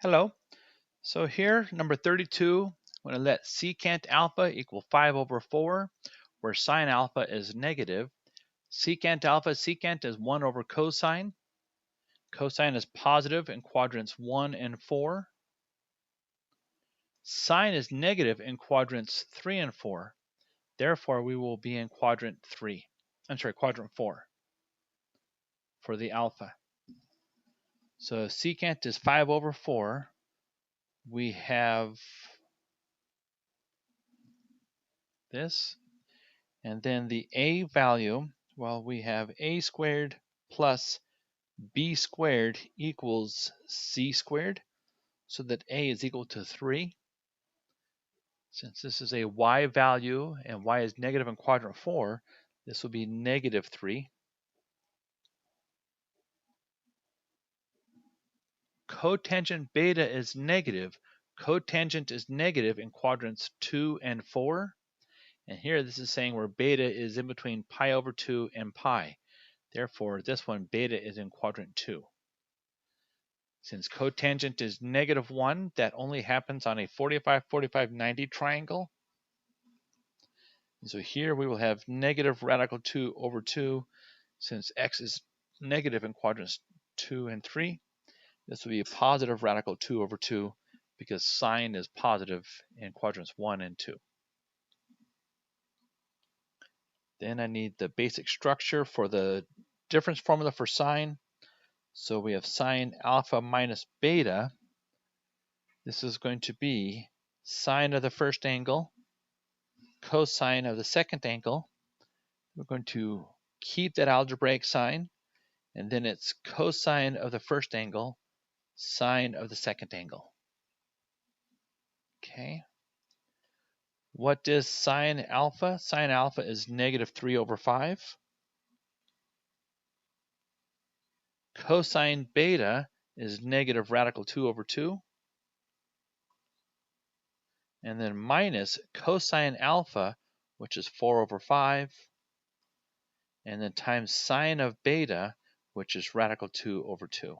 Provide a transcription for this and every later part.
Hello. So here, number 32, I'm going to let secant alpha equal 5 over 4, where sine alpha is negative. Secant is 1 over cosine. Cosine is positive in quadrants 1 and 4. Sine is negative in quadrants 3 and 4. Therefore, we will be in quadrant 4 for the alpha. So secant is 5 over 4. We have this. And then the a value, well, we have a squared plus b squared equals c squared, so that a is equal to 3. Since this is a y value and y is negative in quadrant 4, this will be negative 3. Cotangent beta is negative. Cotangent is negative in quadrants 2 and 4. And here this is saying where beta is in between pi over 2 and pi. Therefore, this one, beta, is in quadrant 2. Since cotangent is negative 1, that only happens on a 45, 45, 90 triangle. And so here we will have negative radical 2 over 2. Since x is negative in quadrants 2 and 3, this will be a positive radical 2 over 2 because sine is positive in quadrants 1 and 2. Then I need the basic structure for the difference formula for sine. So we have sine alpha minus beta. This is going to be sine of the first angle, cosine of the second angle. We're going to keep that algebraic sign, and then it's cosine of the first angle, sine of the second angle. Okay. What is sine alpha? Sine alpha is negative 3 over 5. Cosine beta is negative radical 2 over 2. And then minus cosine alpha, which is 4 over 5. And then times sine of beta, which is radical 2 over 2.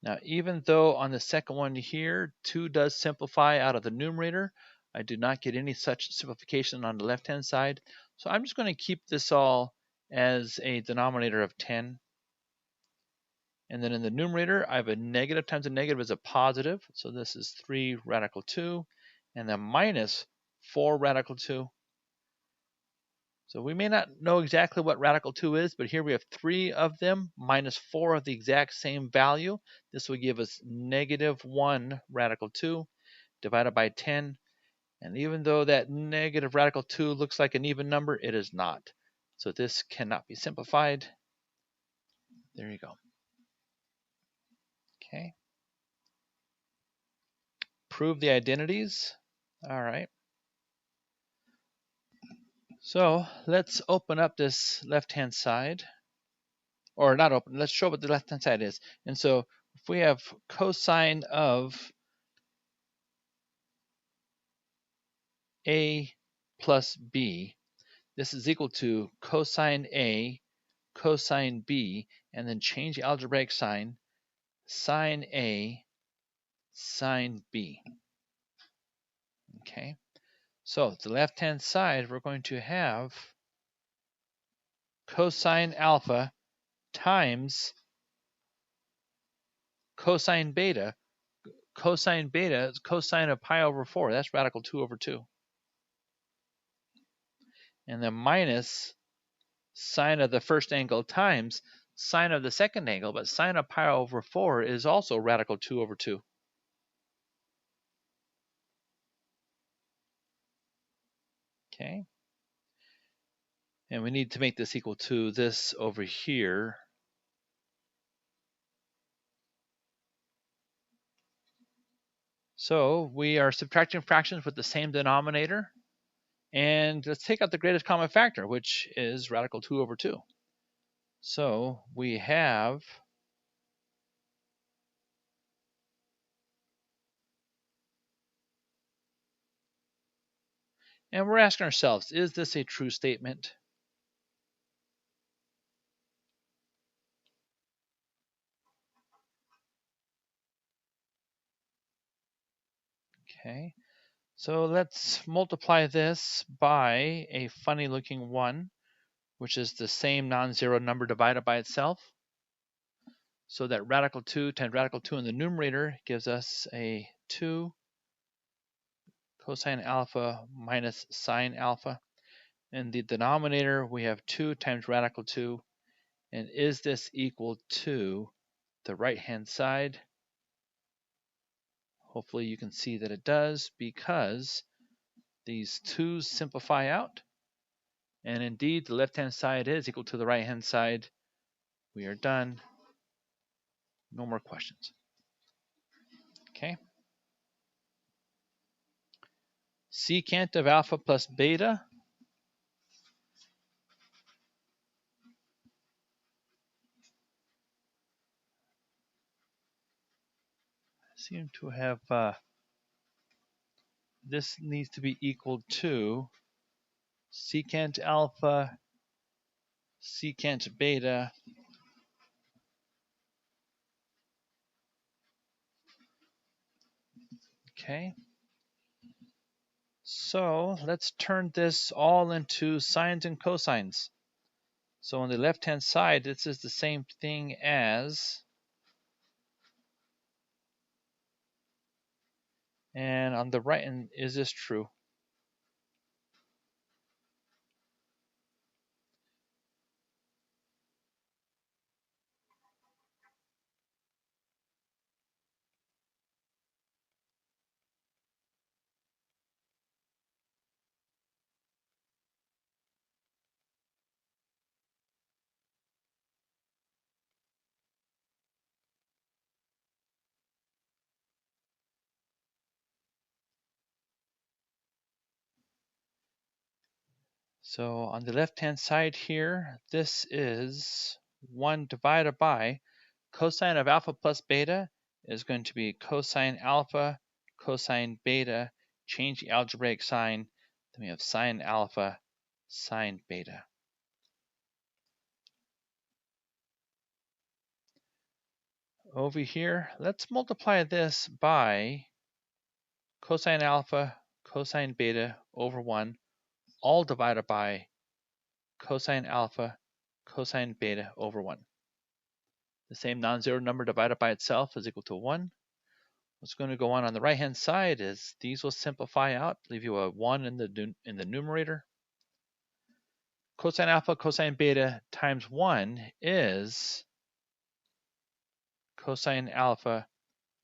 Now, even though on the second one here, 2 does simplify out of the numerator, I do not get any such simplification on the left-hand side. So I'm just going to keep this all as a denominator of 10. And then in the numerator, I have a negative times a negative is a positive. So this is 3 radical 2, and then minus 4 radical 2. So we may not know exactly what radical 2 is, but here we have 3 of them minus 4 of the exact same value. This will give us negative 1 radical 2 divided by 10. And even though that negative radical 2 looks like an even number, it is not. So this cannot be simplified. There you go. Okay. Prove the identities. All right. So let's open up this left-hand side. Or not open, let's show what the left-hand side is. And so if we have cosine of A plus B, this is equal to cosine A, cosine B, and then change the algebraic sign, sine A, sine B. Okay, so the left-hand side, we're going to have cosine alpha times cosine beta. Cosine beta is cosine of pi over 4. That's radical 2 over 2. And then minus sine of the first angle times sine of the second angle, but sine of pi over 4 is also radical 2 over 2. Okay. And we need to make this equal to this over here. So we are subtracting fractions with the same denominator. And let's take out the greatest common factor, which is radical 2 over 2. So we have and we're asking ourselves, is this a true statement? Okay, so let's multiply this by a funny looking 1, which is the same non-zero number divided by itself. So that radical 2 times radical 2 in the numerator gives us a 2 cosine alpha minus sine alpha. In the denominator, we have 2 times radical 2. And is this equal to the right-hand side? Hopefully you can see that it does, because these 2's simplify out. And indeed, the left-hand side is equal to the right-hand side. We are done. No more questions. Okay. Secant of alpha plus beta. I seem to have, this needs to be equal to secant alpha, secant beta. Okay. So let's turn this all into sines and cosines. So on the left-hand side, this is the same thing as, and on the right, and is this true? So on the left-hand side here, this is 1 divided by cosine of alpha plus beta is going to be cosine alpha, cosine beta, change the algebraic sign, then we have sine alpha, sine beta. Over here, let's multiply this by cosine alpha, cosine beta over 1, all divided by cosine alpha, cosine beta over 1. The same non-zero number divided by itself is equal to 1. What's going to go on the right-hand side is these will simplify out, leave you a 1 in the numerator. Cosine alpha, cosine beta times 1 is cosine alpha,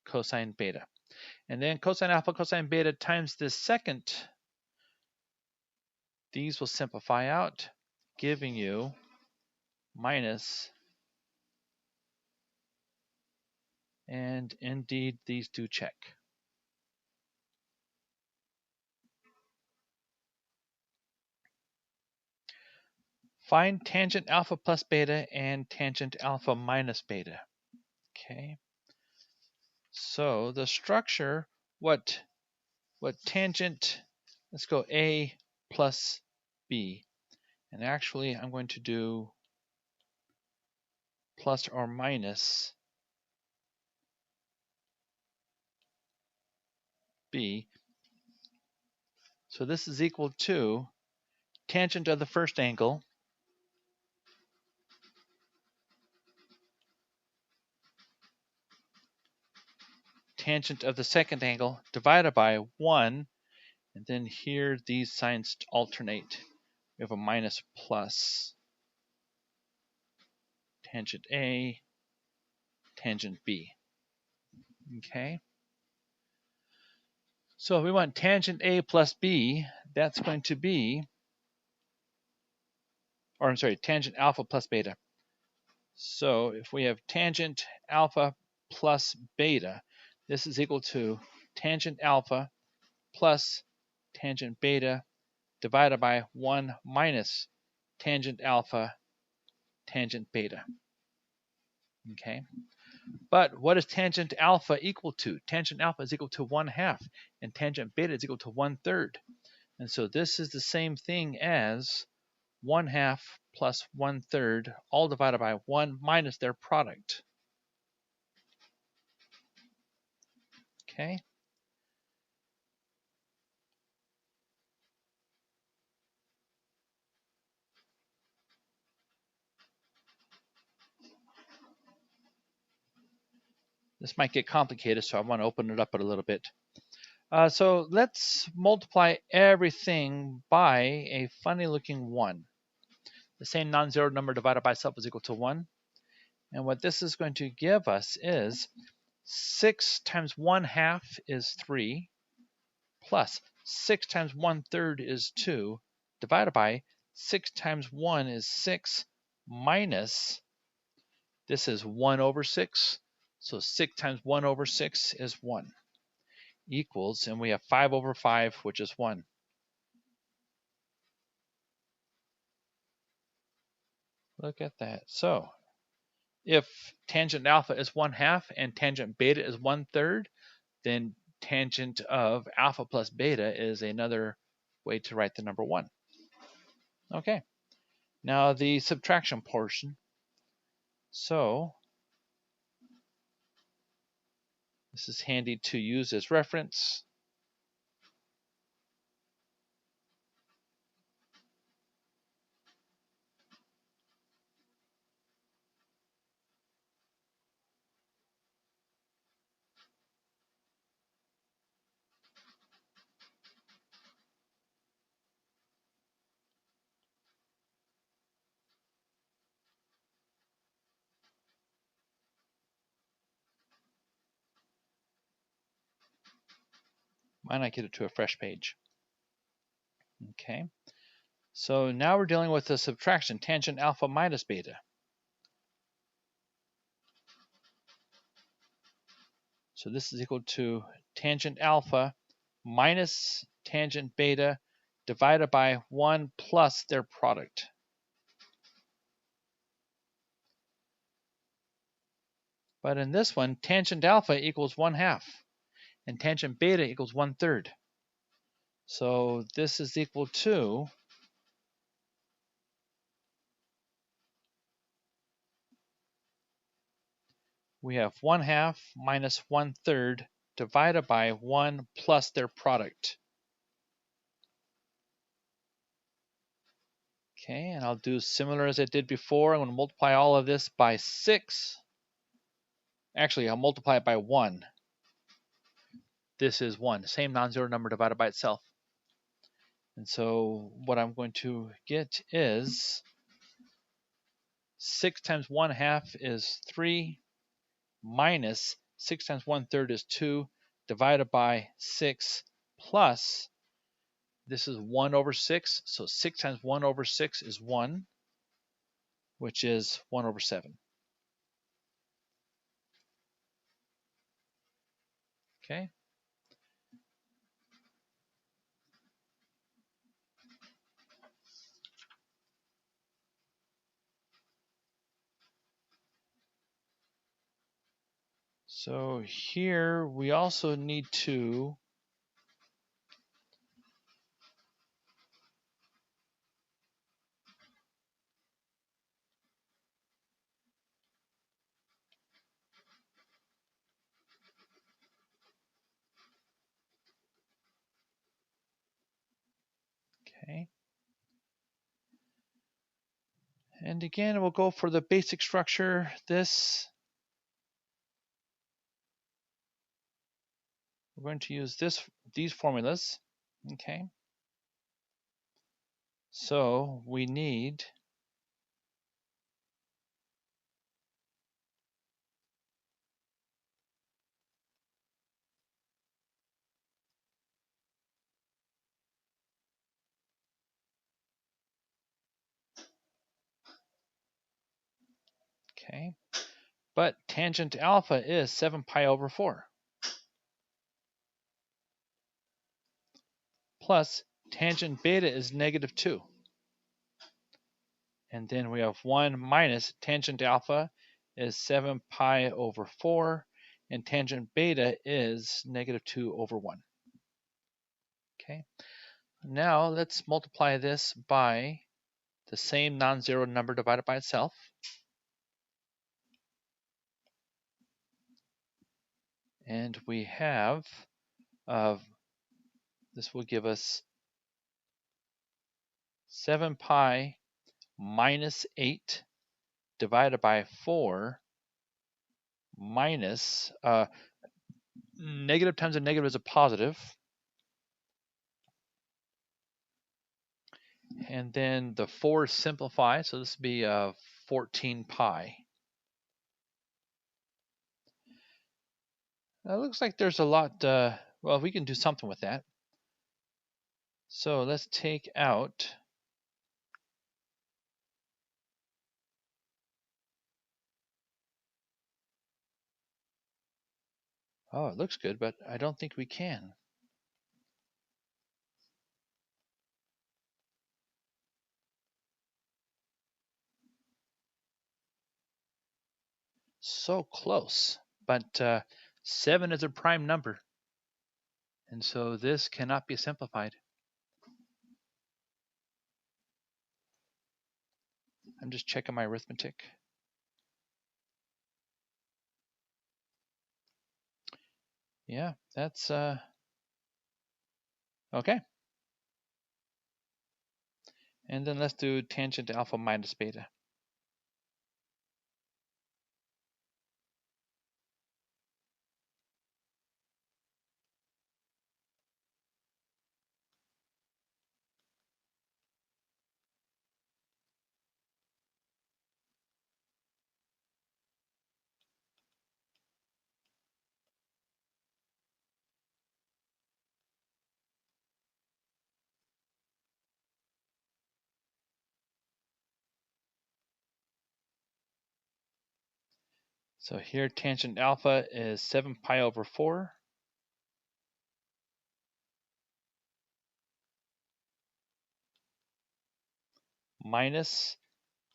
cosine beta. And then cosine alpha, cosine beta times this second, these will simplify out, giving you minus, and indeed these do check. Find tangent alpha plus beta and tangent alpha minus beta. Okay. So the structure, what tangent, let's go A plus B. And actually I'm going to do plus or minus B. So this is equal to tangent of the first angle tangent of the second angle divided by 1, and then here these signs alternate. We have a minus plus tangent A, tangent B. Okay. So if we want tangent A plus B, that's going to be, or I'm sorry, tangent alpha plus beta. So if we have tangent alpha plus beta, this is equal to tangent alpha plus tangent beta divided by 1 minus tangent alpha tangent beta. Okay. But what is tangent alpha equal to? Tangent alpha is equal to 1/2, and tangent beta is equal to 1/3. And so this is the same thing as 1/2 plus 1/3, all divided by 1 minus their product. Okay. This might get complicated, so I want to open it up a little bit. So let's multiply everything by a funny looking 1. The same non-zero number divided by itself is equal to 1. And what this is going to give us is 6 times 1/2 is 3, plus 6 times 1/3 is 2, divided by 6 times 1 is 6, minus, this is 1 over 6, so 6 times 1 over 6 is 1, equals, and we have 5 over 5, which is 1. Look at that. So if tangent alpha is 1/2 and tangent beta is 1/3, then tangent of alpha plus beta is another way to write the number 1. Okay, now the subtraction portion. So this is handy to use as reference. Why not get it to a fresh page? Okay, so now we're dealing with the subtraction, tangent alpha minus beta. So this is equal to tangent alpha minus tangent beta divided by 1 plus their product. But in this one, tangent alpha equals 1/2 and tangent beta equals 1/3. So this is equal to we have 1/2 minus 1/3 divided by 1 plus their product. Okay, and I'll do similar as I did before. I'm going to multiply all of this by 6. Actually, I'll multiply it by 1. This is 1, same non-zero number divided by itself. And so what I'm going to get is 6 times 1/2 is 3, minus 6 times 1/3 is 2, divided by 6, plus, this is 1 over 6, so 6 times 1 over 6 is 1, which is 1 over 7. Okay. So here we also need to okay. And again, we'll go for the basic structure. We're going to use these formulas. Okay. So we need okay. But tangent alpha is 7 pi over 4. Plus tangent beta is -2. And then we have 1 minus tangent alpha is 7 pi over 4. And tangent beta is -2 over 1. Okay. Now let's multiply this by the same non-zero number divided by itself. And we have, this will give us 7 pi minus 8 divided by 4 minus, negative times a negative is a positive. And then the 4 simplify, so this would be 14 pi. It looks like there's a lot, well, we can do something with that. So let's take out, oh, it looks good, but I don't think we can. So close, but 7 is a prime number, and so this cannot be simplified. I'm just checking my arithmetic. Yeah, that's okay. And then let's do tangent alpha minus beta. So here tangent alpha is 7 pi over 4. Minus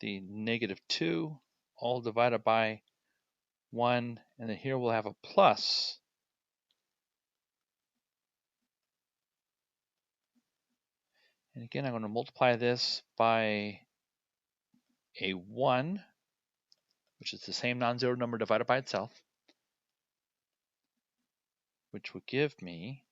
the negative 2, all divided by 1, and then here we'll have a plus. And again, I'm going to multiply this by a 1, which is the same non-zero number divided by itself, which would give me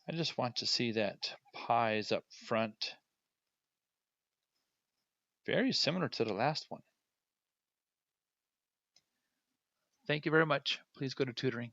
I just want to see that pi is up front. Very similar to the last one. Thank you very much. Please go to tutoring.